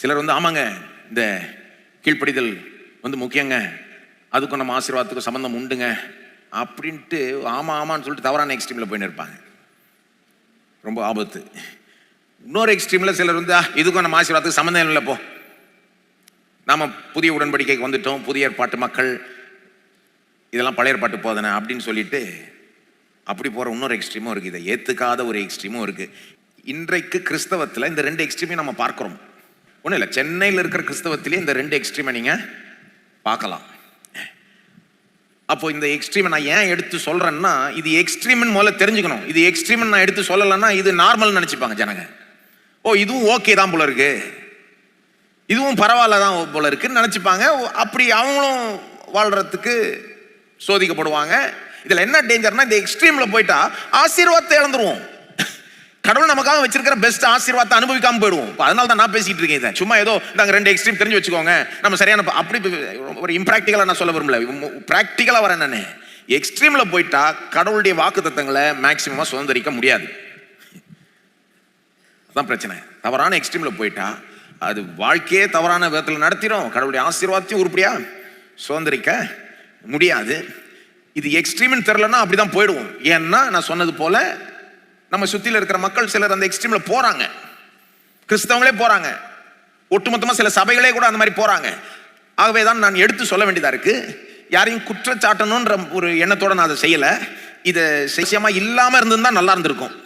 சிலர் வந்து ஆமாங்க இந்த கீழ்ப்படிதல் வந்து முக்கியங்க, அதுக்கும் நம்ம ஆசீர்வாதத்துக்கும் சம்பந்தம் உண்டுங்க அப்படின்ட்டு ஆமான்னு சொல்லிட்டு தவறான எக்ஸ்ட்ரீம்ல போயின்னு இருப்பாங்க. ரொம்ப ஆபத்து. இன்னொரு எக்ஸ்ட்ரீம்ல சிலர் வந்து இதுக்கும் நம்ம ஆசீர்வாதத்துக்கு சம்பந்தம் இல்லை, போ நாம புதிய உடன்படிக்கைக்கு வந்துட்டோம், புதிய ஏற்பாட்டு மக்கள், இதெல்லாம் பழைய ஏற்பாட்டு போதனை அப்படின்னு சொல்லிட்டு அப்படி போற இன்னொரு எக்ஸ்ட்ரீமும் இருக்கு. இதை ஏத்துக்காத ஒரு எக்ஸ்ட்ரீமும் இருக்கு. இன்றைக்கு கிறிஸ்தவத்தில் இந்த ரெண்டு எக்ஸ்ட்ரீமையும் நம்ம பார்க்கிறோம். ஒன்றும் இல்லை, சென்னையில் இருக்கிற கிறிஸ்தவத்திலே இந்த ரெண்டு எக்ஸ்ட்ரீமை நீங்க பார்க்கலாம். அப்போ இந்த எக்ஸ்ட்ரீமை நான் ஏன் எடுத்து சொல்றேன்னா, இது எக்ஸ்ட்ரீம்னு முதல்ல தெரிஞ்சுக்கணும். இது எக்ஸ்ட்ரீம்னு நான் எடுத்து சொல்லலைன்னா இது நார்மல் நினைச்சுப்பாங்க ஜனங்க. ஓ இதுவும் ஓகே தான் போல இருக்கு, இதுவும் பரவாயில்ல தான் போல இருக்குன்னு நினைச்சுப்பாங்க. அப்படி அவங்களும் வாழ்றதுக்கு சோதிக்கப்படுவாங்க. இதுல என்ன டேஞ்சர்னா, இந்த எக்ஸ்ட்ரீம்ல போயிட்டா ஆசீர்வாதத்தை இழந்துருவோம். கடவுள் நமக்காக வச்சிருக்கிற பெஸ்ட் ஆசீர்வாதத்தை அனுபவிக்காம போயிடுவோம். அதனால தான் நான் பேசிட்டு இருக்கேன். இதை சும்மா ஏதோ நாங்கள் ரெண்டு எக்ஸ்ட்ரீம் தெரிஞ்சு வச்சுக்கோங்க நம்ம சரியான அப்படி ஒரு இம்ப்ராக்டிக்கலா நான் சொல்ல விரும்பல, பிராக்டிக்கலா வரேன். நான் எக்ஸ்ட்ரீம்ல போயிட்டா கடவுளுடைய வாக்குத்தத்தங்களை மேக்சிமமா சுதந்திரிக்க முடியாது. அதான் பிரச்சனை. தவறான எக்ஸ்ட்ரீம்ல போயிட்டா அது வாழ்க்கையே தவறான விதத்தில் நடத்திடும். கடவுளுடைய ஆசீர்வாதத்தையும் உருப்படியா சுதந்திரிக்க முடியாது. இது எக்ஸ்ட்ரீம்னு தெரியலன்னா அப்படிதான் போயிடுவோம். ஏன்னா நான் சொன்னது போல நம்ம சுத்தில இருக்கிற மக்கள் சிலர் அந்த எக்ஸ்ட்ரீம்ல போறாங்க. கிறிஸ்தவங்களே போறாங்க, ஒட்டுமொத்தமா சில சபைகளே கூட அந்த மாதிரி போறாங்க. ஆகவே தான் நான் எடுத்து சொல்ல வேண்டியதா இருக்கு. யாரையும் குற்றச்சாட்டணும்ன்ற ஒரு எண்ணத்தோட நான் அதை செய்யல. இதை செய்யாம இல்லாம இருந்திருந்தா நல்லா இருந்திருக்கும்.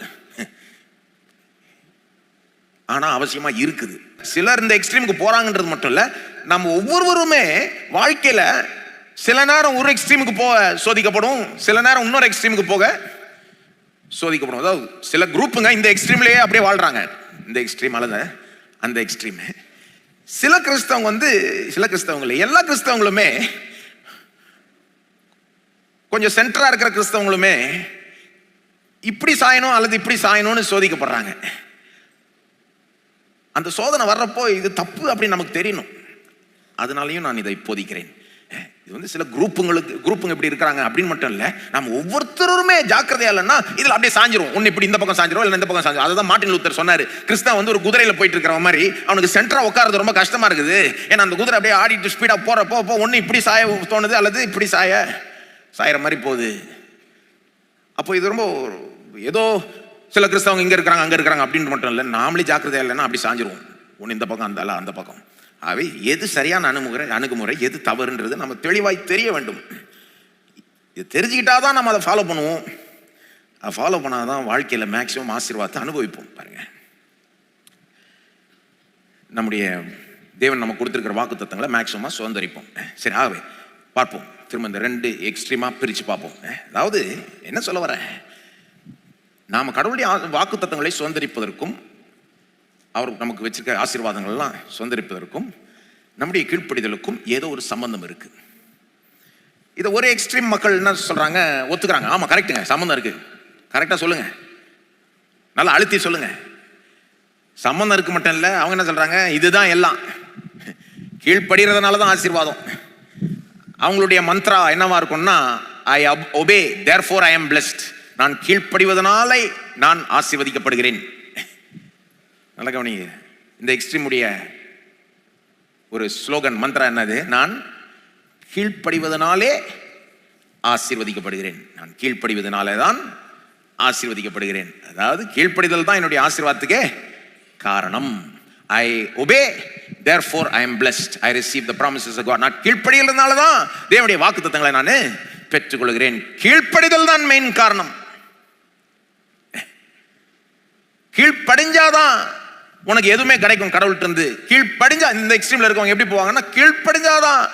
ஆனா அவசியமா இருக்குது. சிலர் இந்த எக்ஸ்ட்ரீமுக்கு போறாங்கன்றது மட்டும் இல்ல, நம்ம ஒவ்வொருவருமே வாழ்க்கையில சில நேரம் ஒரு எக்ஸ்ட்ரீமுக்கு போக சோதிக்கப்படும், சில நேரம் இன்னொரு எக்ஸ்ட்ரீமுக்கு போக சோதிக்கப்படும். அதாவது சில குரூப்புங்க இந்த எக்ஸ்ட்ரீம்லயே அப்படியே வாழ்றாங்க, இந்த எக்ஸ்ட்ரீம் அல்லது அந்த எக்ஸ்ட்ரீம். சில கிறிஸ்தவங்க வந்து சில கிறிஸ்தவங்களே எல்லா கிறிஸ்தவங்களுமே கொஞ்சம் சென்டரா இருக்கிற கிறிஸ்தவங்களுமே இப்படி சாயணும் அல்லது இப்படி சாயணும்னு சோதிக்கப்படுறாங்க. அந்த சோதனை வர்றப்போ இது தப்பு அப்படின்னு நமக்கு தெரியணும். அதனாலையும் நான் இதை போதிக்கிறேன். இது வந்து சில குரூப்புங்க இப்படி இருக்கிறாங்க அப்படின்னு மட்டும் இல்ல, நம்ம ஒவ்வொருத்தருமே ஜாக்கிரதையா இல்லைன்னா இதுல அப்படியே சாஞ்சிரும். ஒன்னு இப்படி இந்த பக்கம் சாஞ்சிரும், இல்ல இந்த பக்கம் சாஞ்சிரும். அதுதான் மார்ட்டின் லூத்தர் சொன்னாரு, கிறிஸ்தவன் வந்து ஒரு குதிரையில போயிட்டு இருக்கிற மாதிரி அவனுக்கு சென்டரா உட்கார்றது ரொம்ப கஷ்டமா இருக்குது. ஏன்னா அந்த குதிரை அப்படியே ஆடிட்டு ஸ்பீடா போறப்போ ஒன்னு இப்படி சாய தோணுது அல்லது இப்படி சாயற மாதிரி போகுது. அப்போ இது ரொம்ப ஏதோ சில கிறிஸ்தவங்க இங்க இருக்கிறாங்க அங்க இருக்கிறாங்க அப்படின்னு மட்டும் இல்லை, நாமளே ஜாக்கிரதையா இல்லைன்னா அப்படி சாஞ்சிருவோம். ஒன்னு இந்த பக்கம் அந்த பக்கம். அவை எது சரியான அணுகுமுறை எது தவறுன்றது நம்ம தெளிவாய் தெரிய வேண்டும். இது தெரிஞ்சுக்கிட்டாதான் நம்ம அதை ஃபாலோ பண்ணுவோம். அதை ஃபாலோ பண்ணாதான் வாழ்க்கையில மேக்சிமம் ஆசீர்வாதத்தை அனுபவிப்போம். பாருங்க, நம்முடைய தேவன் நம்ம கொடுத்திருக்கிற வாக்கு தத்தங்களை மேக்சிமமா சுதந்திரிப்போம். சரி, ஆகவே பார்ப்போம். திரும்ப இந்த ரெண்டு எக்ஸ்ட்ரீமா பிரிச்சு பார்ப்போம். அதாவது என்ன சொல்ல வர, நாம கடவுளுடைய வாக்கு தத்தங்களை சுதந்திரிப்பதற்கும் அவர் நமக்கு வச்சிருக்க ஆசீர்வாதங்கள்லாம் சுதந்திரிப்பதற்கும் நம்முடைய கீழ்ப்படிதலுக்கும் ஏதோ ஒரு சம்பந்தம் இருக்கு. இதை ஒரு எக்ஸ்ட்ரீம் மக்கள் என்ன சொல்றாங்க, ஒத்துக்கிறாங்க. ஆமா கரெக்டுங்க, சம்பந்தம் இருக்கு. கரெக்டா சொல்லுங்க, நல்லா அழுத்தி சொல்லுங்க. சம்பந்தம் இருக்கு மட்டும் இல்ல, அவங்க என்ன சொல்றாங்க, இதுதான் எல்லாம், கீழ்ப்படுகிறதுனால தான் ஆசீர்வாதம். அவங்களுடைய மந்த்ரா என்னவா இருக்கும்னா, I obey therefore I am blessed. நான் கீழ்ப்படிவதனாலே நான் ஆசீர்வதிக்கப்படுகிறேன். நல்ல கவனிங்க, இந்த எக்ஸ்ட்ரீமுடைய ஒரு ஸ்லோகன் மந்த்ரா என்னது, நான் கீழ்ப்படிவதனாலே ஆசீர்வதிக்கப்படுகிறேன். நான் கீழ்ப்படிவதனாலே தான் ஆசீர்வதிக்கப்படுகிறேன். அதாவது கீழ்ப்படிதல் தான் என்னுடைய ஆசீர்வாதத்துக்கே காரணம். I obey, therefore I am blessed. I receive the promises of God. நான் கீழ்ப்படிதல்னால தான் தேவனுடைய வாக்குத்தத்தங்களை நான் பெற்றுக்கொள்கிறேன். கீழ்ப்படிதல் தான் மெயின் காரணம். கீழ்ப்படிஞ்சாதான் உனக்கு எதுவுமே கிடைக்கும் கடவுள்கிட்ட இருந்து. கீழ்ப்படிஞ்சா, இந்த எக்ஸ்ட்ரீம்ல இருக்கவங்க எப்படி போவாங்கன்னா, கீழ்ப்படிஞ்சாதான்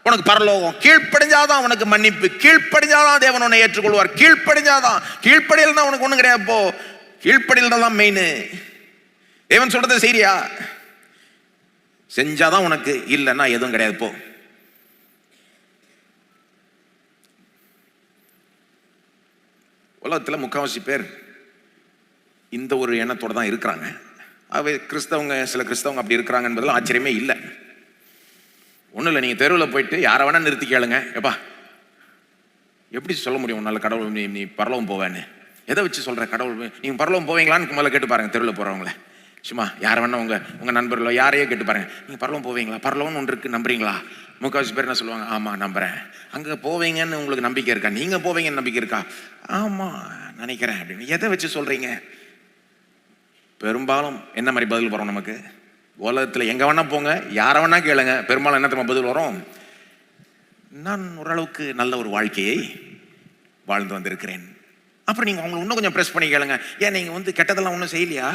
உனக்கு பரலோகம், கீழ்ப்படிஞ்சாதான் உனக்கு மன்னிப்பு, கீழ்ப்படிஞ்சாதான் தேவன் உன்னை ஏற்றுக்கொள்வார், கீழ்ப்படிஞ்சாதான். கீழ்ப்படியல்னா உனக்கு ஒண்ணு கிடையாது. போ, கீழ்ப்படியல் தான் மெயின். தேவன் சொல்றதை செய்றியா, செஞ்சாதான் உனக்கு, இல்லைன்னா எதுவும் கிடையாது. போ. உலகத்துல முக்காவாசி பேர் இந்த ஒரு எண்ணத்தோட தான் இருக்கிறாங்க. அவை கிறிஸ்தவங்க, சில கிறிஸ்தவங்க அப்படி இருக்கிறாங்க என்பதெல்லாம் ஆச்சரியமே இல்லை. ஒன்றும் இல்லை, நீங்கள் தெருவில் போயிட்டு யாரை வேணா நிறுத்தி கேளுங்க, எப்பா எப்படி சொல்ல முடியும் உன்னால கடவுள் நீ பரலோகம் போவேன்னு? எதை வச்சு சொல்கிற கடவுள்? நீங்கள் பரலோகம் போவீங்களான்னு முதல்ல கேட்டு பாருங்க தெருவில் போகிறவங்கள. சும்மா யாரை வேணா உங்க நண்பர்களோ யாரையே கேட்டு பாருங்க, நீங்க பரலோகம் போவீங்களா, பரலோகம்னு ஒன்று இருக்கு நம்புறீங்களா? முக்கால்வாசி பேர் என்ன சொல்லுவாங்க, ஆமா நம்புறேன். அங்க போவீங்கன்னு உங்களுக்கு நம்பிக்கை இருக்கா? நீங்க போவீங்கன்னு நம்பிக்கை இருக்கா? ஆமா நினைக்கிறேன் அப்படின்னு. எதை வச்சு சொல்றீங்க? பெரும்பாலும் என்ன மாதிரி பதில் வரும் நமக்கு? உலகத்துல எங்க வேணா போங்க, யாரை வேணா கேளுங்க, பெரும்பாலும் என்ன தெரியுமா பதில் வரும்? நான் ஓரளவுக்கு நல்ல ஒரு வாழ்க்கையை வாழ்ந்து வந்திருக்கிறேன். அப்புறம் நீங்க அவங்களை இன்னும் கொஞ்சம் ப்ரெஸ் பண்ணி கேளுங்க, ஏன் நீங்க கெட்டதெல்லாம் ஒன்றும் செய்யலையா,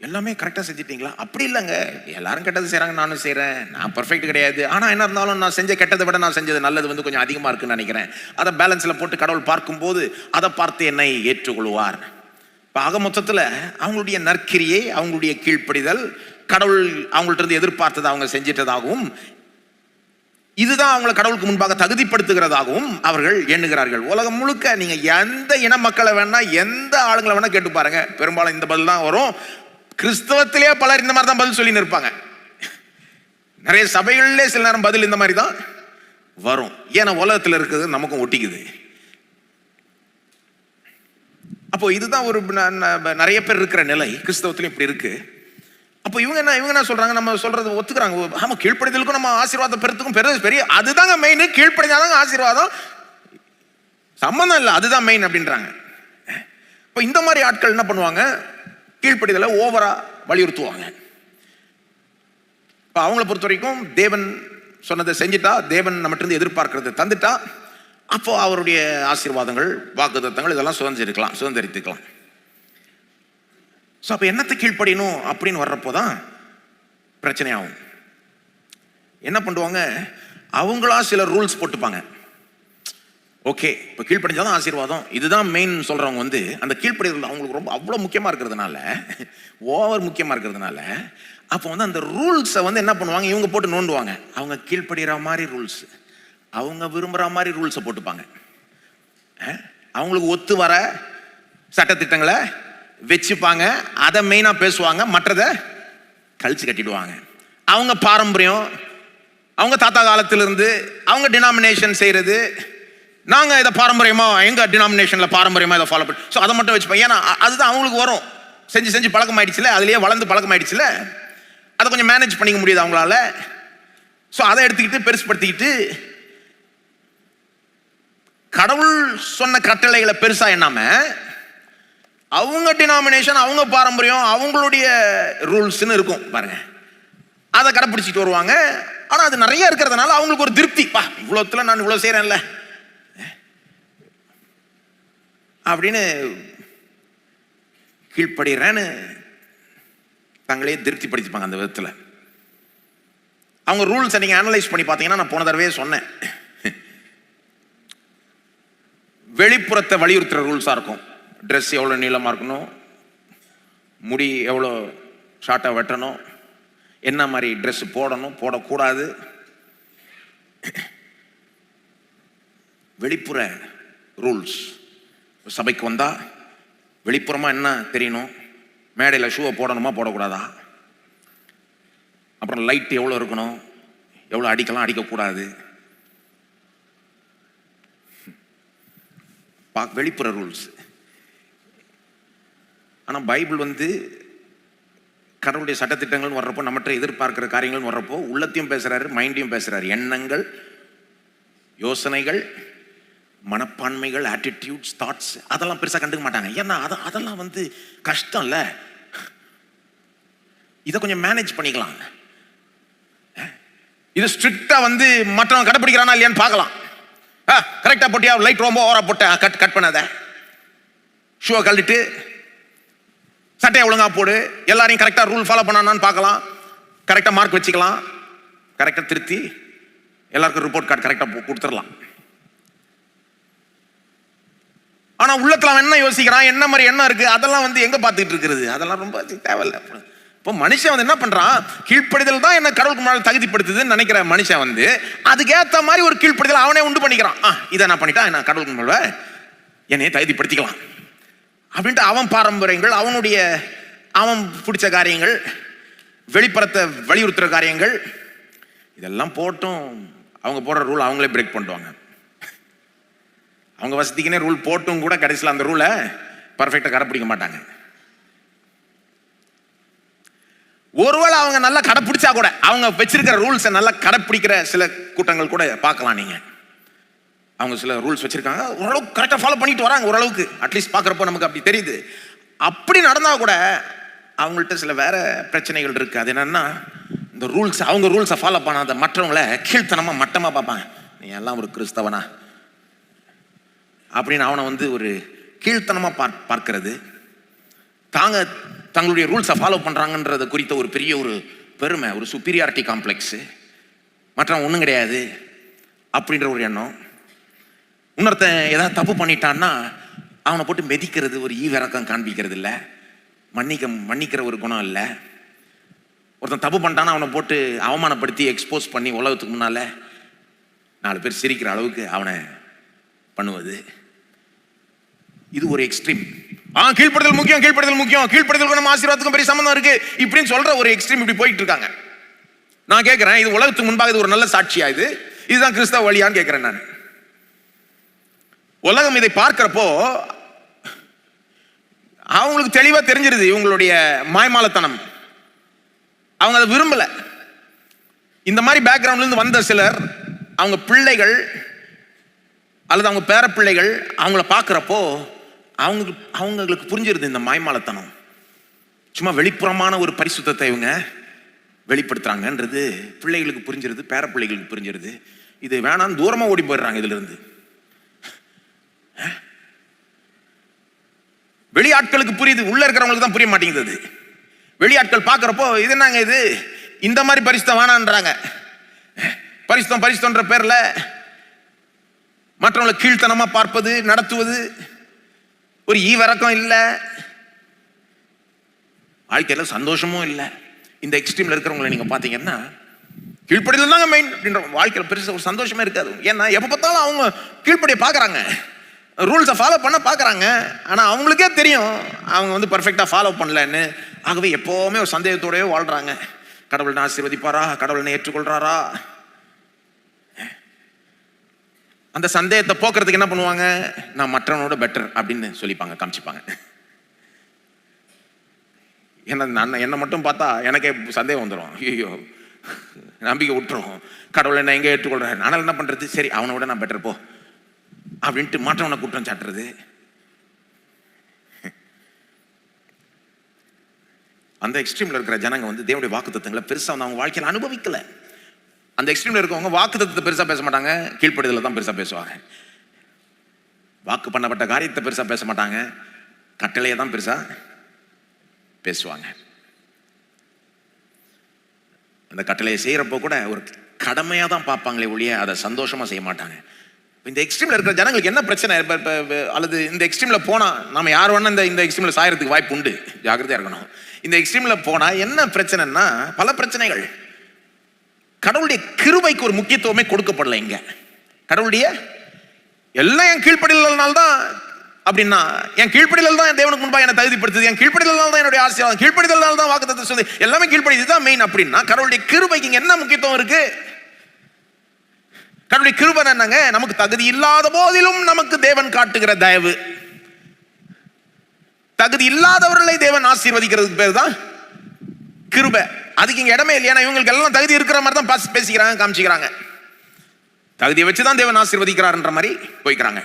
எல்லாமே கரெக்டாக செஞ்சிட்டீங்களா? அப்படி இல்லைங்க, எல்லாரும் கெட்டது செய்கிறாங்க, நானும் செய்கிறேன், நான் பர்ஃபெக்ட் கிடையாது. ஆனால் என்ன இருந்தாலும் நான் செஞ்ச கெட்டதை விட நான் செஞ்சது நல்லது கொஞ்சம் அதிகமாக இருக்குன்னு நினைக்கிறேன். அதை பேலன்ஸில் போட்டு கடவுள் பார்க்கும்போது அதை பார்த்து என்னை ஏற்றுக்கொள்வார். இப்போ ஆக மொத்தத்தில் அவங்களுடைய நற்கிரியை, அவங்களுடைய கீழ்ப்படிதல், கடவுள் அவங்கள்ட்ட இருந்து எதிர்பார்த்ததை அவங்க செஞ்சிட்டதாகவும், இதுதான் அவங்களை கடவுளுக்கு முன்பாக தகுதிப்படுத்துகிறதாகவும் அவர்கள் எண்ணுகிறார்கள். உலகம் முழுக்க நீங்க எந்த இன மக்களை வேணா, எந்த ஆளுங்களை வேணா கேட்டு பாருங்க, பெரும்பாலும் இந்த பதில் தான் வரும். கிறிஸ்தவத்திலே பலர் இந்த மாதிரி தான் பதில் சொல்லி இருப்பாங்க. நிறைய சபைகளிலே சில நேரம் பதில் இந்த மாதிரி தான் வரும். ஏன்னா உலகத்தில் இருக்குது நமக்கும் ஒட்டிக்குது. அப்போ இதுதான் ஒரு நிறைய பேர் இருக்கிற நிலை. கிறிஸ்தவத்திலும் இப்படி இருக்கு. அப்போ இவங்க என்ன சொல்றாங்க, நம்ம சொல்றது ஒத்துக்கிறாங்க. ஆமா, கீழ்ப்படிதலுக்கும் நம்ம ஆசீர்வாதம் பெறத்துக்கும் பெரிய அதுதாங்க மெயின். கீழ்ப்படிதாங்க ஆசீர்வாதம், சம்பந்தம் இல்லை, அதுதான் மெயின் அப்படின்றாங்க. இப்போ இந்த மாதிரி ஆட்கள் என்ன பண்ணுவாங்க, கீழ்ப்படிதலை ஓவரா வலியுறுத்துவாங்க. இப்போ அவங்கள பொறுத்த வரைக்கும் தேவன் சொன்னதை செஞ்சுட்டா, தேவன் நம்மகிட்ட இருந்து எதிர்பார்க்கறதை தந்துட்டா, அப்போ அவருடைய ஆசீர்வாதங்கள், வாக்குத்தத்தங்கள் இதெல்லாம் சுதந்திரித்துக்கலாம். ஸோ அப்போ என்னத்தை கீழ்ப்படியணும் அப்படின்னு வர்றப்போதான் பிரச்சனை ஆகும். என்ன பண்ணுவாங்க, அவங்களா சில ரூல்ஸ் போட்டுப்பாங்க. ஓகே, இப்போ கீழ்ப்படிஞ்சாதான் ஆசீர்வாதம், இதுதான் மெயின் சொல்றவங்க அந்த கீழ்ப்படிதல் அவங்களுக்கு ரொம்ப அவ்வளோ முக்கியமாக இருக்கிறதுனால, ஓவர் முக்கியமாக இருக்கிறதுனால, அப்போ அந்த ரூல்ஸை என்ன பண்ணுவாங்க, இவங்க போட்டு நோண்டுவாங்க. அவங்க கீழ்ப்படுகிற மாதிரி ரூல்ஸ், அவங்க விரும்புகிற மாதிரி ரூல்ஸை போட்டுப்பாங்க. அவங்களுக்கு ஒத்து வர சட்டத்திட்டங்களை வச்சுப்பாங்க, அதை மெயினா பேசுவாங்க, மற்றதை கழிச்சு கட்டிடுவாங்க. அவங்க பாரம்பரியம், அவங்க தாத்தா காலத்திலிருந்து அவங்க டினாமினேஷன் செய்யறது, நாங்க இதை பாரம்பரியமா எங்க டினாமினேஷன்ல பாரம்பரியமா இதை ஃபாலோ பண்ணி, ஸோ அதை மட்டும் வச்சுப்போம். ஏன்னா அதுதான் அவங்களுக்கு வரும், செஞ்சு பழக்கம் ஆயிடுச்சுல, அதுலயே வளர்ந்து பழக்கம் ஆயிடுச்சுல, அதை கொஞ்சம் மேனேஜ் பண்ணிக்க முடியுது அவங்களால. ஸோ அதை எடுத்துக்கிட்டு பெருசுப்படுத்திக்கிட்டு கடவுள் சொன்ன கட்டளைகளை பெருசா என்னாம அவங்க டினாமினேஷன், அவங்க பாரம்பரியம், அவங்களுடைய ரூல்ஸ்னு இருக்கும் பாருங்க, அதை கடைப்பிடிச்சிட்டு வருவாங்க. ஆனா அது நிறைய இருக்கிறதுனால அவங்களுக்கு ஒரு திருப்தி, இவ்வளவுல நான் இவ்வளவு செய்யறேன்ல அப்படின்னு கீழ்ப்படுறேன்னு தங்களே திருப்தி படுத்திப்பாங்க. அந்த விதத்தில் அவங்க ரூல்ஸை நீங்க அனலைஸ் பண்ணி பார்த்தீங்கன்னா, நான் போன தடவையே சொன்னேன், வெளிப்புறத்தை வலியுறுத்துற ரூல்ஸா இருக்கும். ட்ரெஸ் எவ்வளோ நீளமாக இருக்கணும், முடி எவ்வளோ ஷார்ட்டாக வெட்டணும், என்ன மாதிரி ட்ரெஸ் போடணும் போடக்கூடாது, வெளிப்புற ரூல்ஸ். சபைக்கு வந்தா வெளிப்புறமா என்ன தெரியணும், மேடையில் ஷூவை போடணுமா போடக்கூடாதா, அப்புறம் லைட் எவ்வளோ இருக்கணும், எவ்வளோ அடிக்கலாம் அடிக்கக்கூடாது, வெளிப்புற ரூல்ஸ். ஆனால் பைபிள் கடவுளுடைய சட்டத்திட்டங்கள் வர்றப்போ, நம்மகிட்ட எதிர்பார்க்கிற காரியங்கள் வர்றப்போ உள்ளத்தையும் பேசுறாரு, மைண்டையும் பேசுறாரு. எண்ணங்கள், யோசனைகள், மனப்பான்மைகள், ஆட்டிடியூட்ஸ், தாட்ஸ், அதெல்லாம் பெருசாக கண்டுக்க மாட்டாங்க. ஏன்னா அதெல்லாம் கஷ்டம் இல்லை, இதை கொஞ்சம் மேனேஜ் பண்ணிக்கலாம். இது ஸ்ட்ரிக்டா மற்றவன் கடைப்பிடிக்கிறானா இல்லையான்னு பார்க்கலாம். கரெக்டா போட்டியா, லைட் ரொம்ப ஓவரா போட்ட, கட் பண்ணாத, ஷூவை கழட்டிட்டு சட்டையை ஒழுங்கா போடு, எல்லாரையும் கரெக்டா ரூல் ஃபாலோ பண்ணான்னு பார்க்கலாம், கரெக்டா மார்க் வச்சுக்கலாம், கரெக்டா திருத்தி எல்லாருக்கும் ரிப்போர்ட் கார்டு கரெக்டா கொடுத்துடலாம். ஆனா உள்ளத்துல அவன் என்ன யோசிக்கிறான், என்ன மாதிரி என்ன இருக்கு, அதெல்லாம் எங்க பார்த்துட்டு இருக்கிறது, அதெல்லாம் ரொம்ப தேவையில்லை. இப்போ மனுஷன் என்ன பண்றான், கீழ்ப்படிதல் தான் என்ன கடவுளுக்கு முன்னாடி தகுதிப்படுத்துதுன்னு நினைக்கிற மனுஷன் அதுக்கேற்ற மாதிரி ஒரு கீழ்ப்படிதல் அவனே உண்டு பண்ணிக்கிறான். இதை நான் பண்ணிட்டா என்ன கடவுளுக்கு முன்னாடி என்னைய தகுதிப்படுத்திக்கலாம் அப்படின்ட்டு அவன் பாரம்பரியங்கள், அவன் பிடிச்ச காரியங்கள், வெளிப்புறத்தை வலியுறுத்துற காரியங்கள், இதெல்லாம் போட்டும் அவங்க போடுற ரூல் அவங்களே பிரேக் பண்ணுவாங்க. அவங்க வசதிக்குனே ரூல் போட்டும் கூட கடைசியில் அந்த ரூலை பர்ஃபெக்டாக கடைப்பிடிக்க மாட்டாங்க. ஒருவேளை அவங்க நல்லா கடைப்பிடிச்சா கூட, அவங்க வச்சிருக்கிற ரூல்ஸை நல்லா கடைப்பிடிக்கிற சில கூட்டங்கள் கூட பார்க்கலாம் நீங்க. அவங்க சில ரூல்ஸ் வச்சிருக்காங்க, ஓரளவுக்கு கரெக்டாக ஃபாலோ பண்ணிட்டு வராங்க, ஓரளவுக்கு அட்லீஸ்ட் பார்க்குறப்போ நமக்கு அப்படி தெரியுது. அப்படி நடந்தா கூட அவங்கள்ட்ட சில வேற பிரச்சனைகள் இருக்கு. அது என்னன்னா, இந்த ரூல்ஸ், அவங்க ரூல்ஸை ஃபாலோ பண்ணாத மற்றவங்கள கீழ்த்தனமா மட்டமா பார்ப்பாங்க. நீ எல்லாம் ஒரு கிறிஸ்தவனா அப்படின்னு அவனை வந்து ஒரு கீழ்த்தனமா பார்க்கிறது, தங்களுடைய ரூல்ஸை ஃபாலோ பண்றாங்கன்றத குறித்த ஒரு பெரிய ஒரு பெருமை, ஒரு சுப்பீரியாரிட்டி காம்ப்ளெக்ஸ், மற்றவன் ஒன்றும் கிடையாது அப்படின்ற ஒரு எண்ணம். இன்னொருத்தன் ஏதாவது தப்பு பண்ணிட்டான்னா அவனை போட்டு மெதிக்கிறது, ஒரு ஈவிரக்கம் காண்பிக்கிறது இல்லை, மன்னிக்கிற ஒரு குணம் இல்லை. ஒருத்தன் தப்பு பண்ணிட்டான்னா அவனை போட்டு அவமானப்படுத்தி எக்ஸ்போஸ் பண்ணி உலகத்துக்கு முன்னால 4 பேர் சிரிக்கிற அளவுக்கு அவனை பண்ணுவது. இது ஒரு எக்ஸ்ட்ரீம். கீழ்ப்படுதல் முக்கியம், கீழ்ப்படுதல் முக்கியம், கீழ்ப்படுதலுக்கு நம்ம ஆசீர்வாதத்துக்கும் பெரிய சம்பந்தம் இருக்கு இப்படின்னு சொல்ற ஒரு எக்ஸ்ட்ரீம் இப்படி போயிட்டு இருக்காங்க. நான் கேட்கிறேன், இது உலகத்துக்கு முன்பாக இது ஒரு நல்ல சாட்சியா? இதுதான் கிறிஸ்தவ வழியான்னு கேட்கிறேன் நான். உலகம் இதை பார்க்கிறப்போ அவங்களுக்கு தெளிவா தெரிஞ்சிருது இவங்களுடைய மாய்மாலத்தனம். அவங்க அதை விரும்பல. இந்த மாதிரி பேக்ரவுண்ட்ல இருந்து வந்த சிலர், அவங்க பிள்ளைகள் அல்லது அவங்க பேர பிள்ளைகள் அவங்கள பார்க்கிறப்போ அவங்களுக்கு புரிஞ்சிருது இந்த மாய்மாலத்தனம். சும்மா வெளிப்புறமான ஒரு பரிசுத்தத்தை இவங்க வெளிப்படுத்துறாங்கன்றது பிள்ளைகளுக்கு புரிஞ்சிருது, பேர பிள்ளைகளுக்கு புரிஞ்சிருது. இது வேணாம், தூரமா ஓடி போயிடுறாங்க இதுல இருந்து. வெளியாட்களுக்கு புரியுது, உள்ள இருக்கிறவங்களுக்கு தான் புரிய மாட்டேங்குது. வெளியாட்கள் பார்க்கிறப்போ இது என்னங்க இது, இந்த மாதிரி பரிசுத்தம் வேணான்றாங்க. பரிசுத்தம்ன்ற பேர்ல மற்றவங்களை கீழ்த்தனமா பார்ப்பது, நடத்துவது, ஒரு ஈவரக்கம் இல்லை, வாழ்க்கையில சந்தோஷமும் இல்லை. இந்த எக்ஸ்ட்ரீம்ல இருக்கிறவங்களை நீங்க பாத்தீங்கன்னா கீழ்ப்படிதல் தாங்க மெயின் அப்படின்ற வாழ்க்கையில் பெருசா ஒரு சந்தோஷமே இருக்காது. ஏன்னா எப்ப பார்த்தாலும் அவங்க கீழ்ப்படியை பார்க்கறாங்க, ரூல்ஸை ஃபாலோ பண்ண பார்க்கறாங்க. ஆனா அவங்களுக்கே தெரியும் அவங்க வந்து பர்ஃபெக்டா ஃபாலோ பண்ணலன்னு. ஆகவே எப்பவுமே ஒரு சந்தேகத்தோடவே வாழ்றாங்க. கடவுள் ஆசீர்வதிப்பாரா, கடவுள் ஏற்றுக்கொள்றாரா? அந்த சந்தேகத்தை போக்குறதுக்கு என்ன பண்ணுவாங்க, நான் மற்றவனோட பெட்டர் அப்படின்னு சொல்லிப்பாங்க, காமிச்சிப்பாங்க. என்ன மட்டும் பார்த்தா எனக்கே சந்தேகம் வந்துடும். ஐயோ, நம்பிக்கை விட்டுரும், கடவுளை என்ன எங்க ஏற்றுக்கொள்றேன், ஆனால் என்ன பண்றது, சரி அவனோட நான் பெட்டர் போ அப்படின்ட்டு மற்றவனை குற்றம் சாட்டுறது. அந்த எக்ஸ்ட்ரீம்ல இருக்கிற ஜனங்க வந்து தேவனுடைய வாக்குத்தத்தங்களை பெருசா வந்து அவங்க வாழ்க்கையில் அனுபவிக்கல. அந்த எக்ஸ்ட்ரீம்ல இருக்கவங்க வாக்குத்தத்தத்தை பெருசா பேச மாட்டாங்க, கீழ்ப்படுதலை தான் பெருசா பேசுவாங்க. வாக்கு பண்ணப்பட்ட காரியத்தை பெருசா பேச மாட்டாங்க, கட்டளையை தான் பெருசா பேசுவாங்க. அந்த கட்டளையை செய்யறப்போ கூட ஒரு கடமையா தான் பார்ப்பாங்களே ஒழிய அதை சந்தோஷமா செய்ய மாட்டாங்க. இந்த எக்ஸ்ட்ரீம்ல இருக்கிற ஜனங்களுக்கு என்ன பிரச்சனை, அல்லது இந்த எக்ஸ்ட்ரீம்ல போனா நம்ம யார் வேணா இந்த எக்ஸ்ட்ரீம்ல சாயறதுக்கு வாய்ப்பு உண்டு, ஜாக்கிரதையா இருக்கணும். இந்த எக்ஸ்ட்ரீம்ல போனா என்ன பிரச்சனைன்னா, பல பிரச்சனைகள். கடவுளுடைய கிருபைக்கு ஒரு முக்கியத்துவமே கொடுக்கப்படல இங்க. கடவுளுடைய எல்லாம் என் கீழ்ப்படிதல்னால்தான் அப்படின்னா, என் கீழ்ப்படிதல் தான் தேவனுக்கு முன்பாக என்னை தகுதிப்படுத்துது, என் கீழ்ப்படிதல் தான் என்னுடைய ஆசீர்வாதம், கீழ்ப்படிதல் தான் வாக்குத்தத்தம் சொல்லி எல்லாமே கீழ்ப்படிதல் தான் மெயின் அப்படின்னா, கடவுளுடைய கிருபைக்கு இங்க என்ன முக்கியத்துவம் இருக்கு? கடவுளுடைய கிருபை என்னங்க, நமக்கு தகுதி இல்லாத போதிலும் நமக்கு தேவன் காட்டுகிற தயவு. தகுதி இல்லாதவர்களை தேவன் ஆசீர்வதிக்கிறதுக்கு பேர் தான் கிருபை. அதுக்கு இங்க இடமே இல்லை. ஏன்னா இவங்களுக்கு எல்லாம் தகுதி இருக்கிற மாதிரி தான் பேசிக்கிறாங்க, காமிச்சிக்கிறாங்க. தகுதியை வச்சுதான் தேவன் ஆசீர்வதிக்கிறார்ன்ற மாதிரி போய்க்கிறாங்க.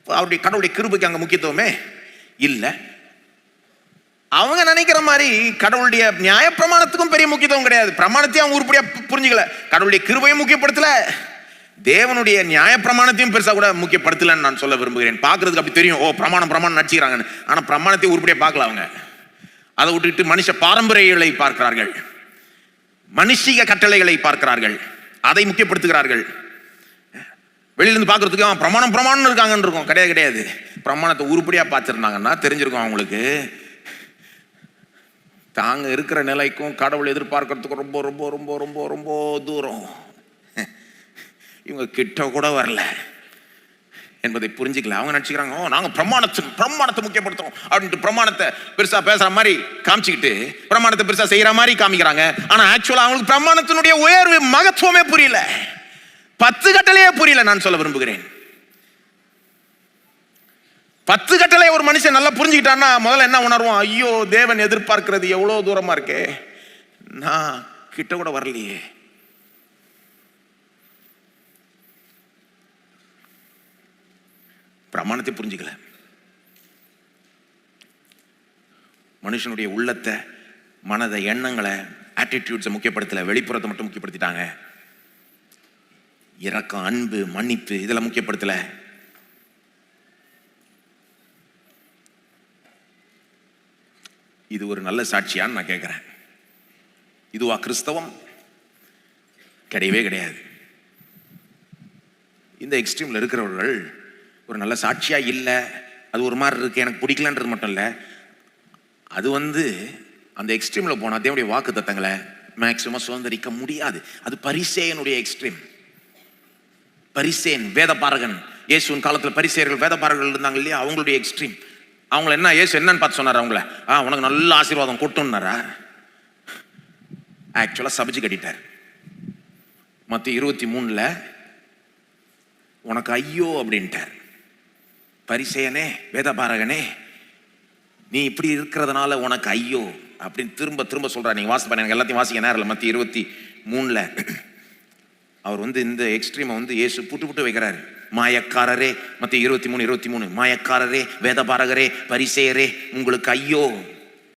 அவருடைய கடவுளுடைய கிருபைக்கு அங்க முக்கியத்துவமே இல்லை. அவங்க நினைக்கிற மாதிரி கடவுளுடைய நியாய பிரமாணத்துக்கும் பெரிய முக்கியத்துவம் கிடையாது. பிரமாணத்தையும் அவங்க உருப்படியா புரிஞ்சுக்கல, கடவுளுடைய கிருபையும் முக்கியப்படுத்தல, தேவனுடைய நியாய பிரமாணத்தையும் பெருசா கூட முக்கியப்படுத்தலன்னு நான் சொல்ல விரும்புகிறேன். பார்க்கறதுக்கு அப்படி தெரியும், ஓ பிரமாணம் நடிச்சுக்கிறாங்கன்னு. ஆனா பிரமாணத்தையும் உருப்படியா பார்க்கல அவங்க. அதை விட்டுட்டு மனுஷ பாரம்பரியங்களை பார்க்கிறார்கள், மனுஷிக கட்டளைகளை பார்க்கிறார்கள், அதை முக்கியப்படுத்துகிறார்கள். வெளியிலிருந்து பார்க்கறதுக்கு பிரமாணம் இருக்காங்கன்னு இருக்கும். கிடையாது. பிரமாணத்தை உருப்படியா பார்த்துருந்தாங்கன்னா தெரிஞ்சிருக்கும் அவங்களுக்கு தாங்க இருக்கிற நிலைக்கும் கடவுள் எதிர்பார்க்கறதுக்கும் ரொம்ப ரொம்ப ரொம்ப ரொம்ப ரொம்ப தூரம். இவங்க கிட்ட கூட வரல என்பதை புரிஞ்சுக்கல. அவங்க நினைச்சுக்கிறாங்க, நாங்க பிரமாணத்தை முக்கியப்படுத்துறோம் அப்படின்ட்டு பிரமாணத்தை பெருசா பேசுற மாதிரி காமிச்சுக்கிட்டு பிரமாணத்தை பெருசா செய்யற மாதிரி காமிக்கிறாங்க. ஆனா ஆக்சுவலா அவங்களுக்கு பிரமாணத்தினுடைய உயர்வு மகத்துவமே புரியல, 10 கட்டளையே புரியல. நான் சொல்ல விரும்புகிறேன், 10 கட்டளை ஒரு மனுஷன் நல்லா புரிஞ்சுக்கிட்டான்னா முதல்ல என்ன உணர்வான், ஐயோ தேவன் எதிர்பார்க்கிறது எவ்வளவு தூரமா இருக்கே, நான் கிட்ட கூட வரலையே. பிரமாணத்தை புரிஞ்சுக்கல. மனுஷனுடைய உள்ளத்தை, மனதை, எண்ணங்களை, ஆட்டிடியூட்ஸை முக்கியப்படுத்தல, வெளிப்புறத்தை மட்டும் முக்கியப்படுத்திட்டாங்க. இரக்கம், அன்பு, மன்னிப்பு இதெல்லாம் முக்கியப்படுத்தல. இது ஒரு நல்ல சாட்சியான்னு நான் கேட்கிறேன். இதுவா கிறிஸ்தவம்? கிடையவே கிடையாது. இந்த எக்ஸ்ட்ரீம்ல இருக்கிறவர்கள் ஒரு நல்ல சாட்சியா இல்லை, அது ஒரு மாதிரி இருக்கு, எனக்கு பிடிக்கலன்றது மட்டும் இல்லை, அது அந்த எக்ஸ்ட்ரீம்ல போனா தேவனுடைய வாக்கு தத்தங்களை மேக்சிமம் சுதந்திரிக்க முடியாது. அது பரிசேயனுடைய எக்ஸ்ட்ரீம். பரிசேன், வேதபாரகன். இயேசுவின் காலத்தில் பரிசேயர்கள் வேதபாரகர்கள் இருந்தாங்க இல்லையா, அவங்களுடைய எக்ஸ்ட்ரீம். அவங்கள என்ன இயேசு என்னன்னு பார்த்து சொன்னார்? அவங்கள உனக்கு நல்ல ஆசீர்வாதம் கொட்டுன்னாரா? ஆக்சுவலா சபிச்சு கட்டிட்டார். மத்திய 23 உனக்கு ஐயோ அப்படின்ட்டார். பரிசேயனே, வேதபாரகனே, நீ இப்படி இருக்கிறதுனால உனக்கு ஐயோ அப்படின்னு திரும்ப திரும்ப சொல்றாரு. நீங்க வாசி பண்ண, எல்லாத்தையும் வாசிக்க நேரம் இல்லை. மத்திய 23 அவர் இந்த எக்ஸ்ட்ரீமை இயேசு புட்டு புட்டு வைக்கிறாரு. மாயக்காரரே, மத்திய 23:23, மாயக்காரரே, வேதபாரகரே, பரிசேயரே, உங்களுக்கு ஐயோ.